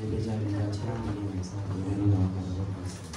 예배자입니다. 찬양 드리면서 노래로 나아가도록 하겠습니다.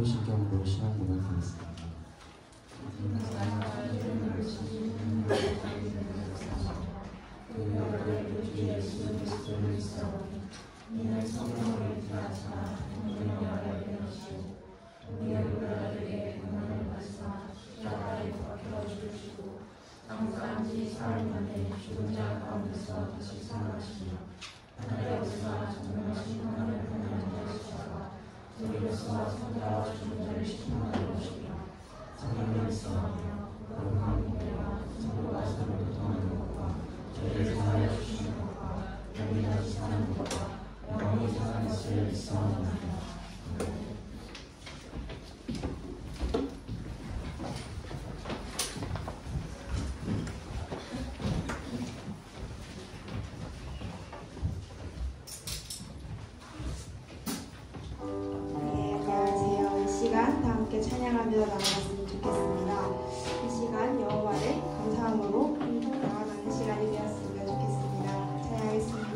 신경으로 신앙 고백하겠습니다. 찬양하며 나아갔으면 좋겠습니다. 이 시간 여호와를 감사함으로 나아가는 시간이 되었으면 좋겠습니다. 찬양하겠습니다.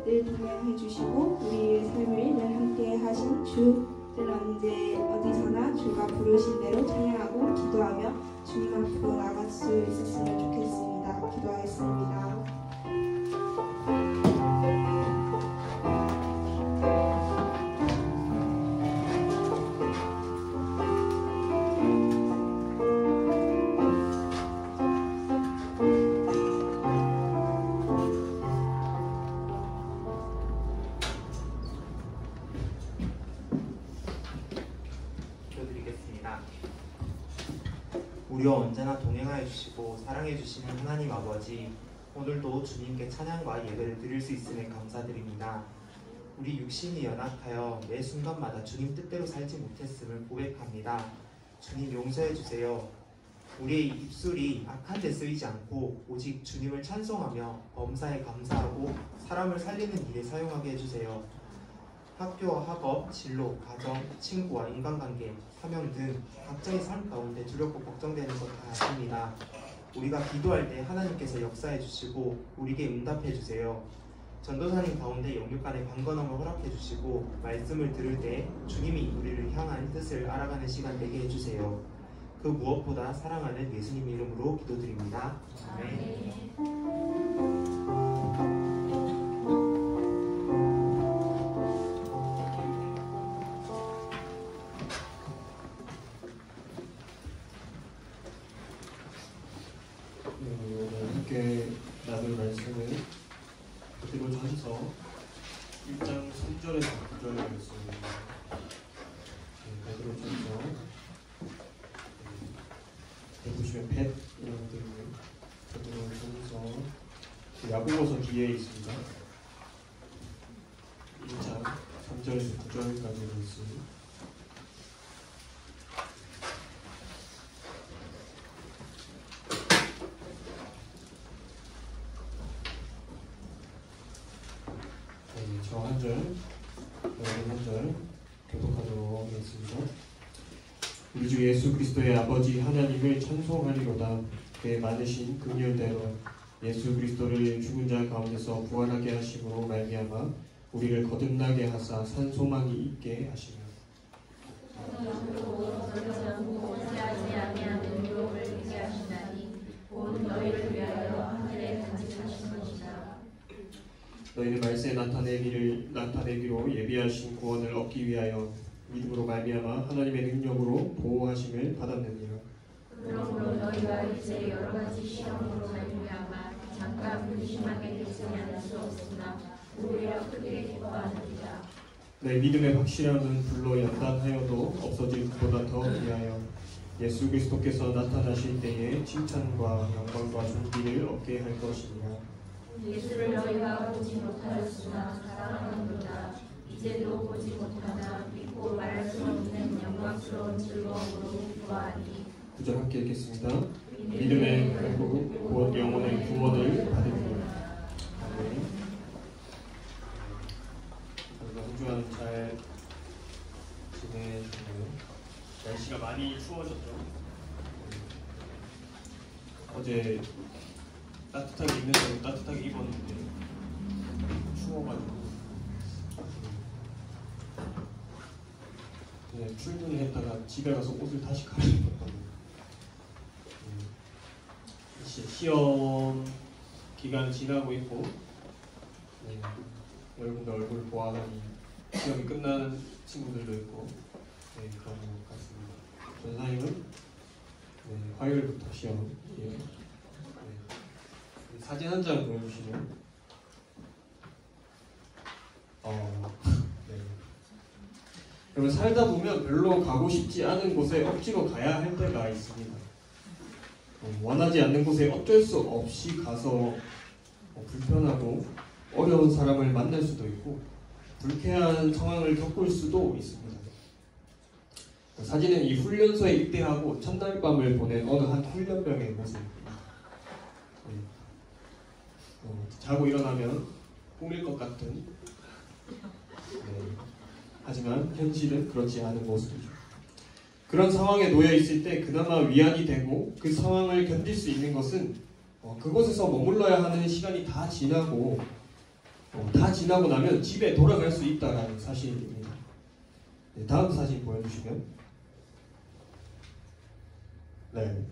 늘 동행해 주시고 우리의 삶을 늘 함께 하신 주를 언제 어디서나 주가 부르신 대로 찬양하고 기도하며 주님 앞으로 나갈 수 있었으면 좋겠습니다. 기도하겠습니다. 우리와 언제나 동행하여 주시고 사랑해 주시는 하나님 아버지, 오늘도 주님께 찬양과 예배를 드릴 수 있음에 감사드립니다. 우리 육신이 연약하여 매 순간마다 주님 뜻대로 살지 못했음을 고백합니다. 주님 용서해 주세요. 우리의 입술이 악한 데 쓰이지 않고 오직 주님을 찬송하며 범사에 감사하고 사람을 살리는 일에 사용하게 해주세요. 학교와 학업, 진로, 가정, 친구와 인간관계, 사명 등 각자의 삶 가운데 두렵고 걱정되는 것 다 아십니다. 우리가 기도할 때 하나님께서 역사해 주시고 우리에게 응답해 주세요. 전도사님 가운데 영육간의 강건함을 허락해 주시고 말씀을 들을 때 주님이 우리를 향한 뜻을 알아가는 시간 되게 해주세요. 그 무엇보다 사랑하는 예수님 이름으로 기도드립니다. 아멘. 오늘 함께 나눌 말씀은 베드로전서 1장 3절에서 9절의 말씀입니다. 베드로전서 보시면 펫 이런 것들이 베드로전서 야고보서 뒤에 있습니다. 1장 3절에서 9절까지 말씀. 저 한 절, 여러분 한 절 교독하도록 하겠습니다. 우리 주 예수 그리스도의 아버지 하나님을 찬송하리로다. 그의 많으신 긍휼대로 예수 그리스도를 죽은 자 가운데서 부활하게 하심으로 말미암아 우리를 거듭나게 하사 산 소망이 있게 하시며 너희는 말세에 나타내기로 예비하신 구원을 얻기 위하여 믿음으로 말미암아 하나님의 능력으로 보호하심을 받았느니라. 그러므로 너희가 이제 여러 가지 시험으로 말미암아 잠깐 근심하게 되지 않을 수 없으나 오히려 크게 기뻐하느니라. 내 믿음의 확실함은 불로 연단하여도 없어질 것보다 더 귀하여 예수 그리스도께서 나타나실 때에 칭찬과 영광과 존귀를 얻게 할 것이니라. 예수를 너희가 보지 못하였으나 사랑하는도다. 이제도 보지 못하나 믿고 말할 수 없는 영광스러운 즐거움으로 기뻐하니. 9절 함께 읽겠습니다. 믿음의 결국 곧 영혼의 구원을 받으리라. 아멘. 한 주간 잘 지내셨나요? 날씨가 많이 추워졌죠. 어제 따뜻하게 입는 대로 따뜻하게 입었는데 추워가지고 그냥 출근을 했다가 집에 가서 옷을 다시 갈아입었거든요. 시험 기간 지나고 있고 여러분들 얼굴 보아하니 시험이 끝나는 친구들도 있고 그런 것 같습니다. 전사님은 화요일부터 시험이에요. 사진 한 장 보여주시면 네. 여러분 살다 보면 별로 가고 싶지 않은 곳에 억지로 가야 할 때가 있습니다. 원하지 않는 곳에 어쩔 수 없이 가서 불편하고 어려운 사람을 만날 수도 있고 불쾌한 상황을 겪을 수도 있습니다. 사진은 이 훈련소에 입대하고 첫날 밤을 보낸 어느 한 훈련병의 모습입니다. 자고 일어나면 꿈일 것 같은 하지만 현실은 그렇지 않은 모습이죠. 그런 상황에 놓여 있을 때 그나마 위안이 되고 그 상황을 견딜 수 있는 것은 그곳에서 머물러야 하는 시간이 다 지나고 다 지나고 나면 집에 돌아갈 수 있다라는 사실입니다. 네, 다음 사진 보여주시면, 네,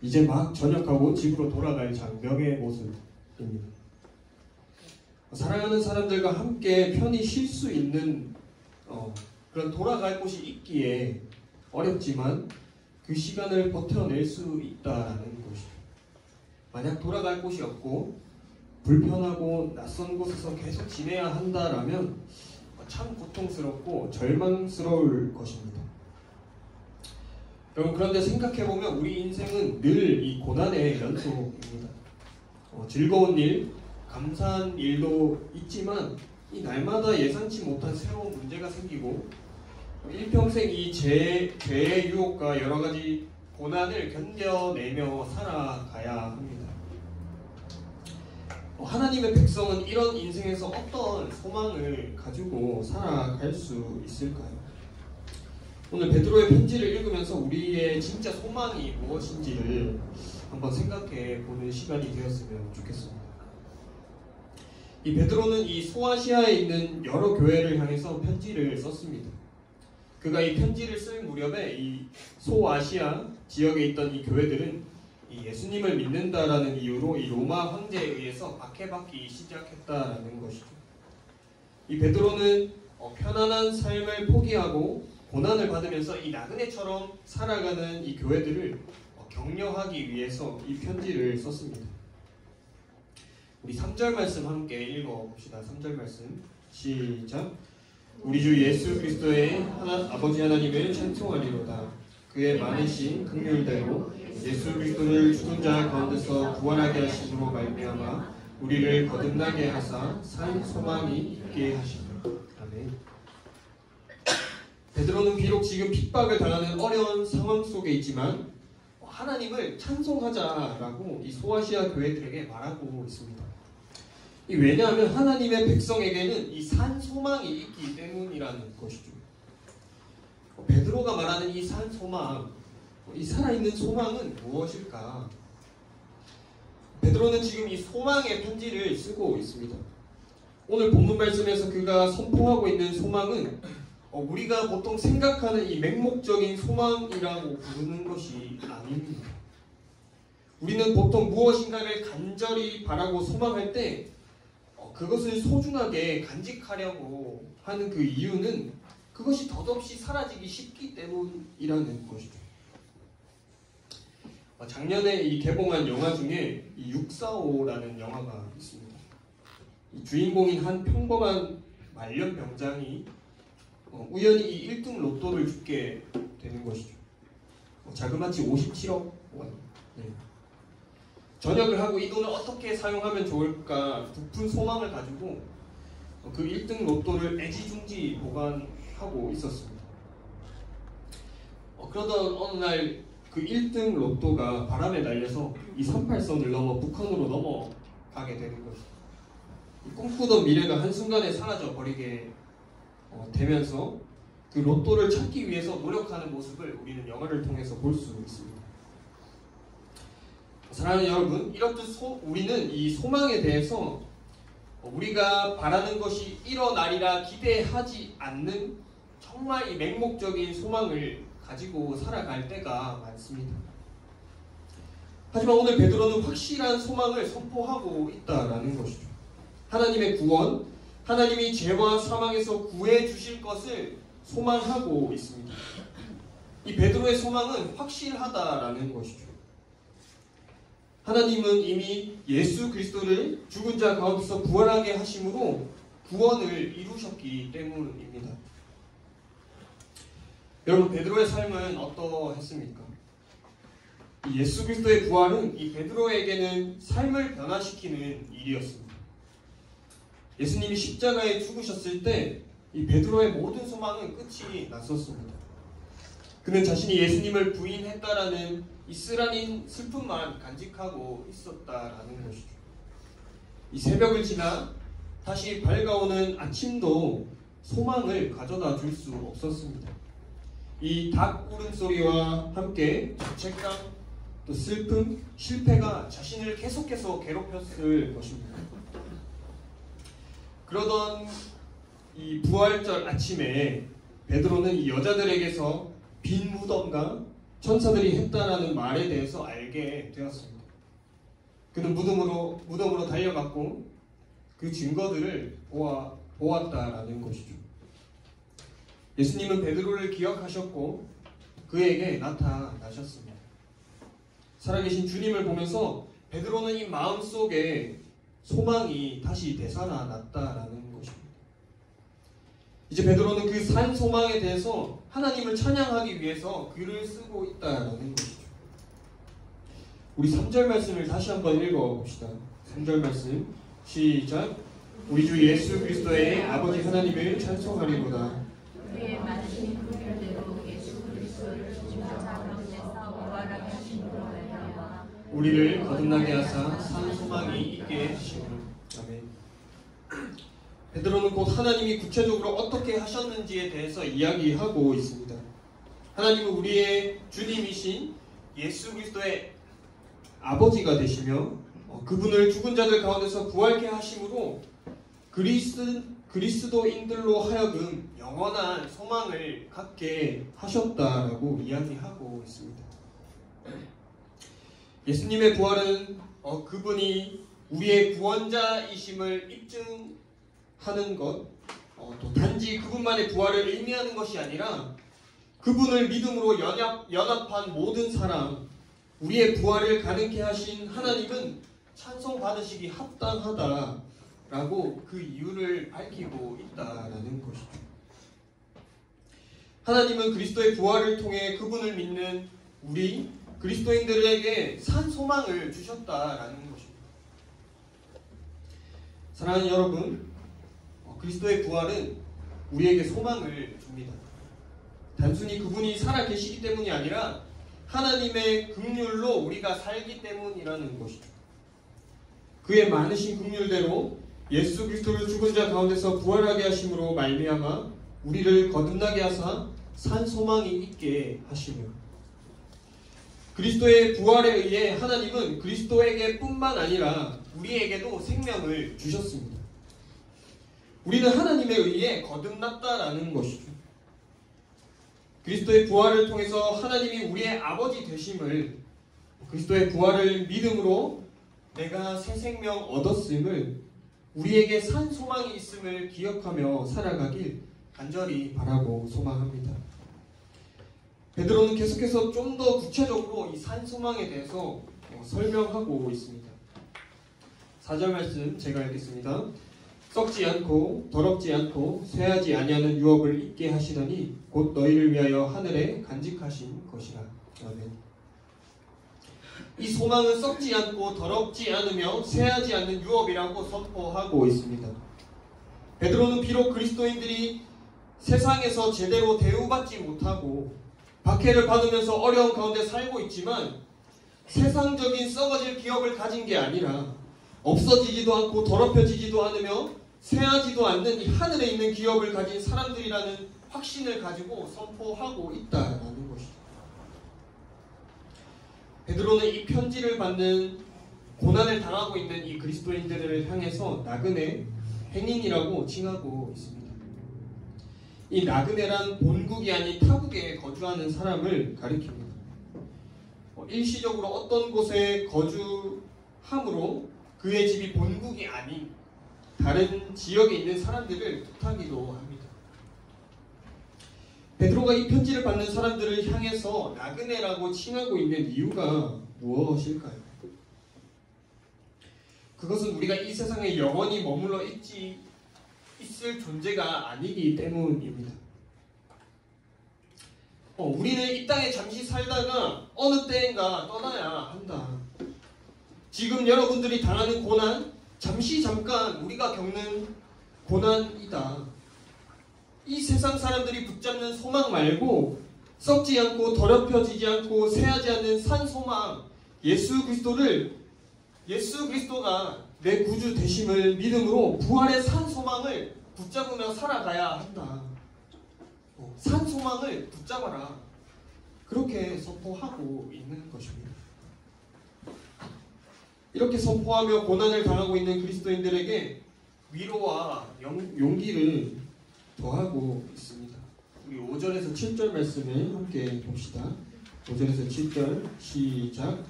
이제 막 전역하고 집으로 돌아갈 장병의 모습입니다. 사랑하는 사람들과 함께 편히 쉴 수 있는 그런 돌아갈 곳이 있기에 어렵지만 그 시간을 버텨낼 수 있다라는 것이죠. 만약 돌아갈 곳이 없고 불편하고 낯선 곳에서 계속 지내야 한다라면 참 고통스럽고 절망스러울 것입니다. 여러분, 그런데 생각해보면 우리 인생은 늘 이 고난의 연속입니다. 즐거운 일, 감사한 일도 있지만 이 날마다 예상치 못한 새로운 문제가 생기고 일평생 이 죄의 유혹과 여러 가지 고난을 견뎌내며 살아가야 합니다. 하나님의 백성은 이런 인생에서 어떤 소망을 가지고 살아갈 수 있을까요? 오늘 베드로의 편지를 읽으면서 우리의 진짜 소망이 무엇인지를 한번 생각해 보는 시간이 되었으면 좋겠습니다. 이 베드로는 이 소아시아에 있는 여러 교회를 향해서 편지를 썼습니다. 그가 이 편지를 쓸 무렵에 이 소아시아 지역에 있던 이 교회들은 이 예수님을 믿는다라는 이유로 이 로마 황제에 의해서 박해받기 시작했다라는 것이죠. 이 베드로는 편안한 삶을 포기하고 고난을 받으면서 이 나그네처럼 살아가는 이 교회들을 격려하기 위해서 이 편지를 썼습니다. 우리 3절 말씀 함께 읽어봅시다. 3절 말씀 시작. 우리 주 예수 그리스도의 아버지 하나님을 찬송하리로다. 그의 많으신 긍휼대로 예수 그리스도를 죽은 자 가운데서 부활하게 하심으로 말미암아 우리를 거듭나게 하사 산 소망이 있게 하시며. 아멘. 베드로는 비록 지금 핍박을 당하는 어려운 상황 속에 있지만 하나님을 찬송하자라고 이 소아시아 교회들에게 말하고 있습니다. 왜냐하면 하나님의 백성에게는 이 산 소망이 있기 때문이라는 것이죠. 베드로가 말하는 이 산 소망, 이 살아있는 소망은 무엇일까? 베드로는 지금 이 소망의 편지를 쓰고 있습니다. 오늘 본문 말씀에서 그가 선포하고 있는 소망은 우리가 보통 생각하는 이 맹목적인 소망이라고 부르는 것이 아닙니다. 우리는 보통 무엇인가를 간절히 바라고 소망할 때 그것을 소중하게 간직하려고 하는 그 이유는 그것이 덧없이 사라지기 쉽기 때문이라는 것이죠. 작년에 이 개봉한 영화 중에 이 645라는 영화가 있습니다. 이 주인공인 한 평범한 말년병장이 우연히 이 1등 로또를 죽게 되는 것이죠. 자그마치 57억 원. 네. 전역을 하고 이 돈을 어떻게 사용하면 좋을까 부푼 소망을 가지고 그 1등 로또를 애지중지 보관하고 있었습니다. 그러던 어느 날 그 1등 로또가 바람에 날려서 이 38선을 넘어 북한으로 넘어가게 되는 것이죠. 꿈꾸던 미래가 한순간에 사라져 버리게 되면서 그 로또를 찾기 위해서 노력하는 모습을 우리는 영화를 통해서 볼 수 있습니다. 사랑하는 여러분, 이렇듯 우리는 이 소망에 대해서 우리가 바라는 것이 일어나리라 기대하지 않는 정말 이 맹목적인 소망을 가지고 살아갈 때가 많습니다. 하지만 오늘 베드로는 확실한 소망을 선포하고 있다라는 것이죠. 하나님의 구원, 하나님이 죄와 사망에서 구해 주실 것을 소망하고 있습니다. 이 베드로의 소망은 확실하다라는 것이죠. 하나님은 이미 예수 그리스도를 죽은 자 가운데서 부활하게 하심으로 구원을 이루셨기 때문입니다. 여러분, 베드로의 삶은 어떠했습니까? 예수 그리스도의 부활은 이 베드로에게는 삶을 변화시키는 일이었습니다. 예수님이 십자가에 죽으셨을 때 이 베드로의 모든 소망은 끝이 났었습니다. 그는 자신이 예수님을 부인했다라는 이 쓰라린 슬픔만 간직하고 있었다라는 것이죠. 이 새벽을 지나 다시 밝아오는 아침도 소망을 가져다 줄 수 없었습니다. 이 닭 울음소리와 함께 죄책감, 또 슬픔, 실패가 자신을 계속해서 괴롭혔을 것입니다. 그러던 이 부활절 아침에 베드로는 이 여자들에게서 빈 무덤과 천사들이 했다라는 말에 대해서 알게 되었습니다. 그는 무덤으로 달려갔고 그 증거들을 보았다라는 것이죠. 예수님은 베드로를 기억하셨고 그에게 나타나셨습니다. 살아계신 주님을 보면서 베드로는 이 마음속에 소망이 다시 되살아났다라는 것입니다. 이제 베드로는 그 산 소망에 대해서 하나님을 찬양하기 위해서 글을 쓰고 있다라는 것이죠. 우리 3절 말씀을 다시 한번 읽어봅시다. 3절 말씀 시작. 우리 주 예수 그리스도의 아버지 하나님을 찬송하리로다. 우리의 많으신 분별대로 예수 그리스도를 십자가 가운데서 부활하게 하심으로 말미암아 우리를 거듭나게 하사 산 소망이 있게 하시고. 아멘. 베드로는 곧 하나님이 구체적으로 어떻게 하셨는지에 대해서 이야기하고 있습니다. 하나님은 우리의 주님이신 예수 그리스도의 아버지가 되시며 그분을 죽은 자들 가운데서 부활케 하심으로 그리스도인들로 하여금 영원한 소망을 갖게 하셨다라고 이야기하고 있습니다. 예수님의 부활은 그분이 우리의 구원자이심을 입증하는 것, 또 단지 그분만의 부활을 의미하는 것이 아니라 그분을 믿음으로 연합한 모든 사람, 우리의 부활을 가능케 하신 하나님은 찬송받으시기 합당하다라고 그 이유를 밝히고 있다라는 것이죠. 하나님은 그리스도의 부활을 통해 그분을 믿는 우리 그리스도인들에게 산 소망을 주셨다라는 것입니다. 사랑하는 여러분, 그리스도의 부활은 우리에게 소망을 줍니다. 단순히 그분이 살아 계시기 때문이 아니라 하나님의 긍휼로 우리가 살기 때문이라는 것이죠. 그의 많으신 긍휼대로 예수 그리스도를 죽은 자 가운데서 부활하게 하심으로 말미암아 우리를 거듭나게 하사 산 소망이 있게 하시며, 그리스도의 부활에 의해 하나님은 그리스도에게 뿐만 아니라 우리에게도 생명을 주셨습니다. 우리는 하나님에 의해 거듭났다라는 것이죠. 그리스도의 부활을 통해서 하나님이 우리의 아버지 되심을, 그리스도의 부활을 믿음으로 내가 새 생명 얻었음을, 우리에게 산 소망이 있음을 기억하며 살아가길 간절히 바라고 소망합니다. 베드로는 계속해서 좀 더 구체적으로 이 산 소망에 대해서 설명하고 있습니다. 4절 말씀 제가 읽겠습니다. 썩지 않고 더럽지 않고 쇠하지 아니하는 유업을 있게 하시더니 곧 너희를 위하여 하늘에 간직하신 것이라. 아멘. 이 소망은 썩지 않고 더럽지 않으며 쇠하지 않는 유업이라고 선포하고 있습니다. 베드로는 비록 그리스도인들이 세상에서 제대로 대우받지 못하고 박해를 받으면서 어려운 가운데 살고 있지만 세상적인 썩어질 기업을 가진 게 아니라 없어지지도 않고 더럽혀지지도 않으며 쇠하지도 않는 이 하늘에 있는 기업을 가진 사람들이라는 확신을 가지고 선포하고 있다라는 것이죠. 베드로는 이 편지를 받는 고난을 당하고 있는 이 그리스도인들을 향해서 나그네 행인이라고 칭하고 있습니다. 이 나그네란 본국이 아닌 타국에 거주하는 사람을 가리킵니다. 일시적으로 어떤 곳에 거주함으로 그의 집이 본국이 아닌 다른 지역에 있는 사람들을 뜻하기도 합니다. 베드로가 이 편지를 받는 사람들을 향해서 나그네라고 칭하고 있는 이유가 무엇일까요? 그것은 우리가 이 세상에 영원히 머물러 있을 존재가 아니기 때문입니다. 우리는 이 땅에 잠시 살다가 어느 때인가 떠나야 한다. 지금 여러분들이 당하는 고난, 잠깐 우리가 겪는 고난이다. 이 세상 사람들이 붙잡는 소망 말고 썩지 않고 더럽혀지지 않고 쇠하지 않는 산 소망, 예수 그리스도가 내 구주 되심을 믿음으로 부활의 산 소망을 붙잡으며 살아가야 한다. 산 소망을 붙잡아라. 그렇게 선포하고 있는 것입니다. 이렇게 선포하며 고난을 당하고 있는 그리스도인들에게 위로와 용기를 더하고 있습니다. 우리 5절에서 7절 말씀을 함께 봅시다. 5절에서 7절 시작.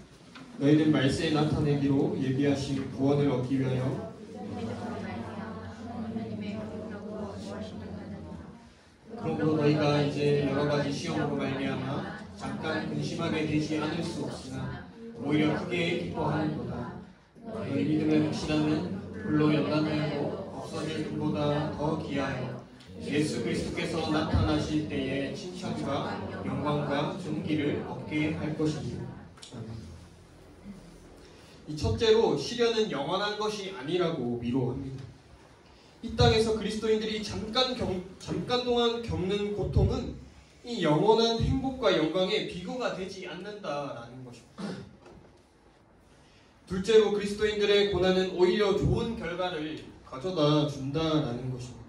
너희는 말세에 나타내기로 예비하신 구원을 얻기 위하여 그러므로 너희가 이제 여러 가지 시험으로 말미암아 잠깐 근심하게 되지 않을 수 없으나 오히려 크게 기뻐하는도다. 너희 믿음의 확신함은 불로 연단하고 없어질 금보다 더 귀하여 예수 그리스도께서 나타나실 때에 칭찬과 영광과 존귀를 얻게 할 것입니다. 이 첫째로 시련은 영원한 것이 아니라고 위로합니다. 이 땅에서 그리스도인들이 잠깐 동안 겪는 고통은 이 영원한 행복과 영광의 비교가 되지 않는다라는 것입니다. 둘째로 그리스도인들의 고난은 오히려 좋은 결과를 가져다 준다라는 것입니다.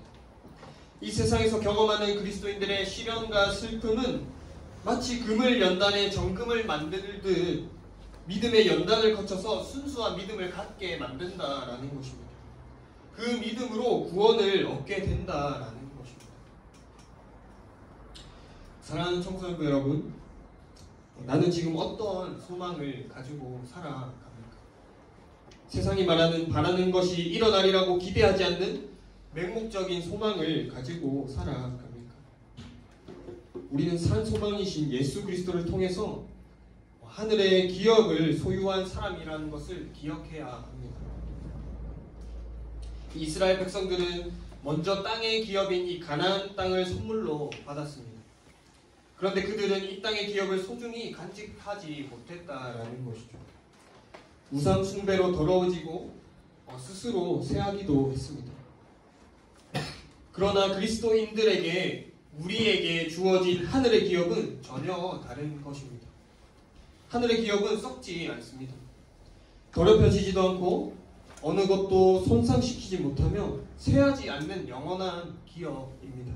이 세상에서 경험하는 그리스도인들의 시련과 슬픔은 마치 금을 연단해 정금을 만들듯 믿음의 연단을 거쳐서 순수한 믿음을 갖게 만든다라는 것입니다. 그 믿음으로 구원을 얻게 된다라는 것입니다. 사랑하는 청소년부 여러분, 나는 지금 어떤 소망을 가지고 살아갑니까? 세상이 말하는 바라는 것이 일어나리라고 기대하지 않는 맹목적인 소망을 가지고 살아갑니까? 우리는 산 소망이신 예수 그리스도를 통해서 하늘의 기업을 소유한 사람이라는 것을 기억해야 합니다. 이스라엘 백성들은 먼저 땅의 기업인 이 가나안 땅을 선물로 받았습니다. 그런데 그들은 이 땅의 기업을 소중히 간직하지 못했다라는 것이죠. 우상 숭배로 더러워지고 스스로 쇠하기도 했습니다. 그러나 그리스도인들에게 우리에게 주어진 하늘의 기업은 전혀 다른 것입니다. 하늘의 기업은 썩지 않습니다. 더럽혀지지도 않고 어느 것도 손상시키지 못하며 쇠하지 않는 영원한 기업입니다.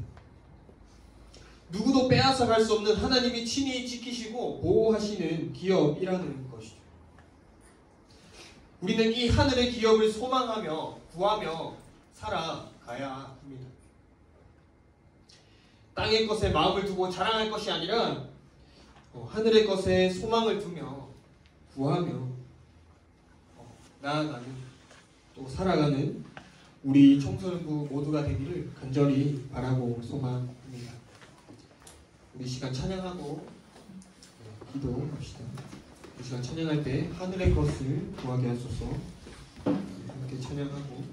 누구도 빼앗아갈 수 없는 하나님이 친히 지키시고 보호하시는 기업이라는 것이죠. 우리는 이 하늘의 기업을 소망하며 구하며 살아가야 합니다. 땅의 것에 마음을 두고 자랑할 것이 아니라 하늘의 것에 소망을 두며 구하며 나아가는 또 살아가는 우리 청소년부 모두가 되기를 간절히 바라고 소망합니다. 우리 시간 찬양하고 기도합시다. 이 시간 찬양할 때 하늘의 것을 구하게 하소서. 함께 찬양하고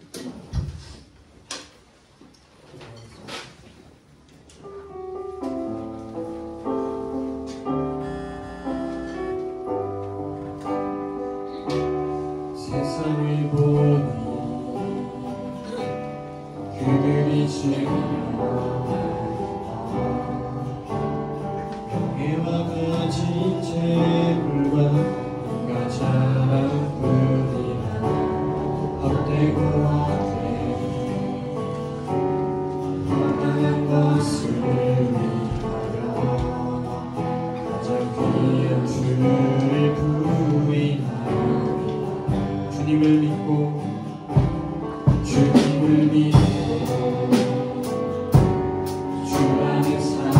세상을 보니 그들이 명예와 가진 재물과 인과 자랑뿐이라 헛되고 원하는 것을 위하여 가장 귀한 주를 부인하여 주님을 믿고 주님을 믿고 주 안에 살아가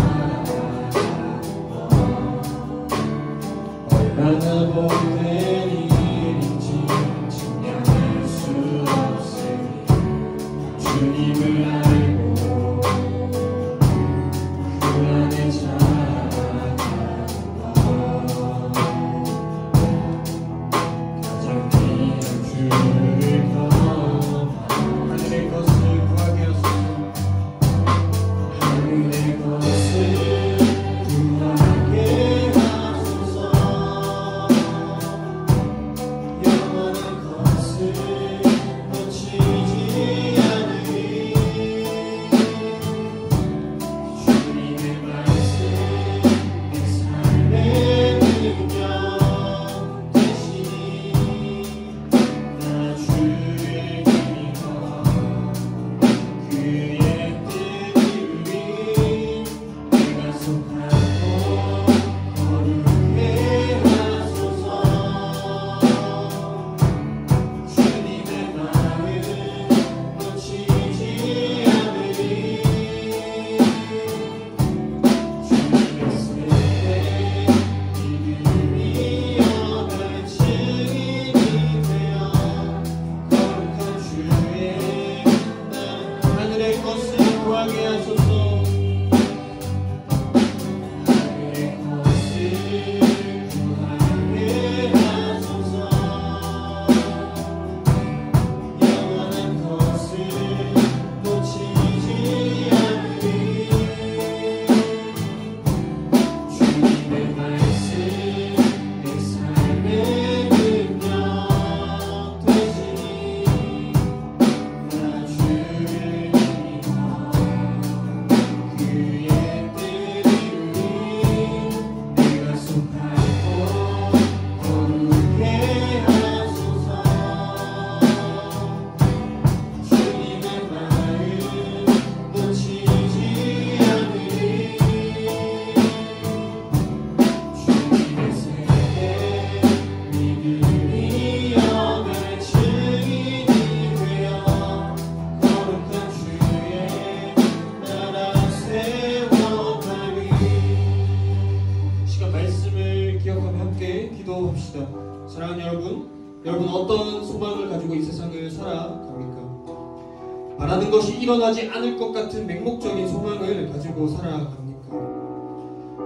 여러분 어떤 소망을 가지고 이 세상을 살아갑니까? 바라는 것이 일어나지 않을 것 같은 맹목적인 소망을 가지고 살아갑니까?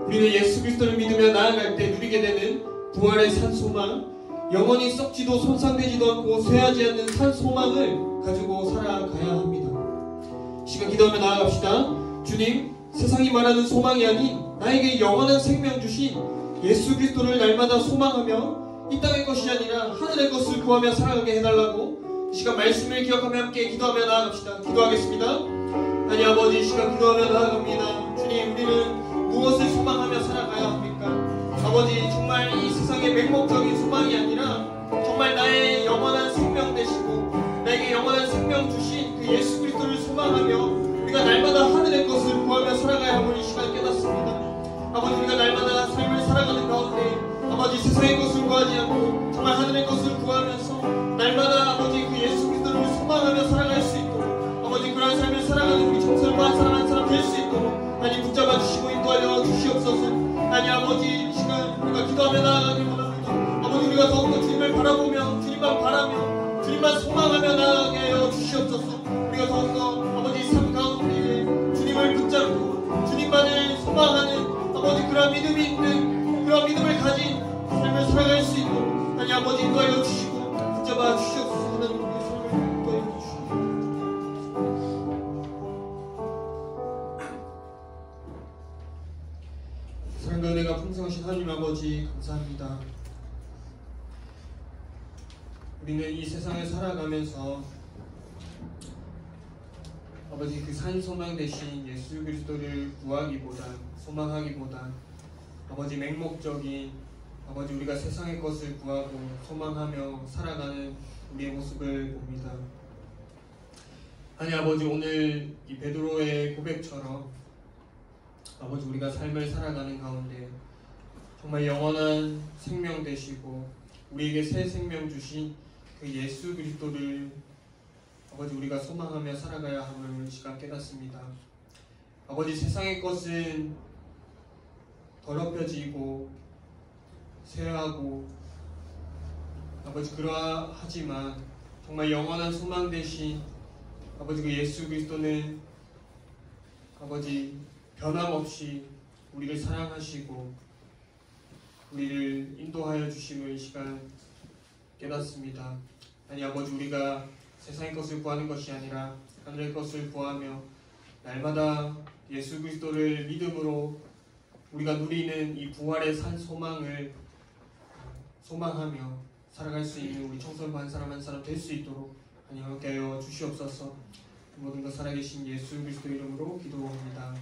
우리는 예수 그리스도를 믿으며 나아갈 때 누리게 되는 부활의 산 소망, 영원히 썩지도 손상되지도 않고 쇠하지 않는 산 소망을 가지고 살아가야 합니다. 시간 기도하며 나아갑시다. 주님, 세상이 말하는 소망이 아닌 나에게 영원한 생명 주신 예수 그리스도를 날마다 소망하며 이 땅의 것이 아니라 하늘의 것을 구하며 살아가게 해달라고 이 시간 말씀을 기억하며 함께 기도하며 나아갑시다. 기도하겠습니다. 하나님 아버지, 이 시간 기도하며 나아갑니다. 주님, 우리는 무엇을 소망하며 살아가야 합니까? 아버지, 정말 이 세상의 맹목적인 소망이 아니라 정말 나의 영원한 생명 되시고 나에게 영원한 생명 주신 그 예수 그리스도를 소망하며 우리가 날마다 하늘의 것을 구하며 살아가야 함을 이 시간 깨닫습니다. 아버지, 우리가 날마다 삶을 살아가는 가운데 아버지 세상의 것을 구하지 않고 정말 하늘의 것을 구하면서 날마다 아버지 그 예수 그리스도를 소망하며 살아갈 수 있도록 아버지 그러한 삶을 살아가는 우리 청설과 사람 한 사람 될 수 있도록 하나님 붙잡아 주시고 인도하여 주시옵소서. 하나님 아버지, 이 시간 우리가 기도하며 나아가길 원합니다. 아버지, 우리가 더욱더 주님을 바라보며 주님만 바라며 주님만 소망하며 나아가게 하여 주시옵소서. 우리가 더욱더 아버지 삶 가운데 주님을 붙잡고 주님만을 소망하는 아버지 그런 믿음이 있는 그런 믿음을 가진 삶을 살아갈 수 있도록 하나님 아버지 인도하여 주시고 붙잡아 주시옵소서. 하나님 우리의 삶을 인도하여 주시옵소서. 사랑과 은혜가 풍성하신 하나님 아버지 감사합니다. 우리는 이 세상을 살아가면서 아버지 그 산 소망 대신 예수 그리스도를 구하기보다 소망하기보다 아버지 맹목적인 아버지 우리가 세상의 것을 구하고 소망하며 살아가는 우리의 모습을 봅니다. 아니 아버지, 오늘 이 베드로의 고백처럼 아버지 우리가 삶을 살아가는 가운데 정말 영원한 생명 되시고 우리에게 새 생명 주신 그 예수 그리스도를 아버지 우리가 소망하며 살아가야 함을 시간 깨닫습니다. 아버지, 세상의 것은 더럽혀지고 쇠하고 아버지 그러하지만 정말 영원한 소망 되신 아버지 그 예수 그리스도는 아버지 변함없이 우리를 사랑하시고 우리를 인도하여 주심을 이 시간 깨닫습니다. 아니 아버지, 우리가 세상의 것을 구하는 것이 아니라 하늘의 것을 구하며 날마다 예수 그리스도를 믿음으로 우리가 누리는 이 부활의 산 소망을 소망하며 살아갈 수 있는 우리 청소년 한 사람 한 사람 될 수 있도록 하나님 함께 하여 주시옵소서. 모든 것 살아계신 예수 그리스도 이름으로 기도합니다.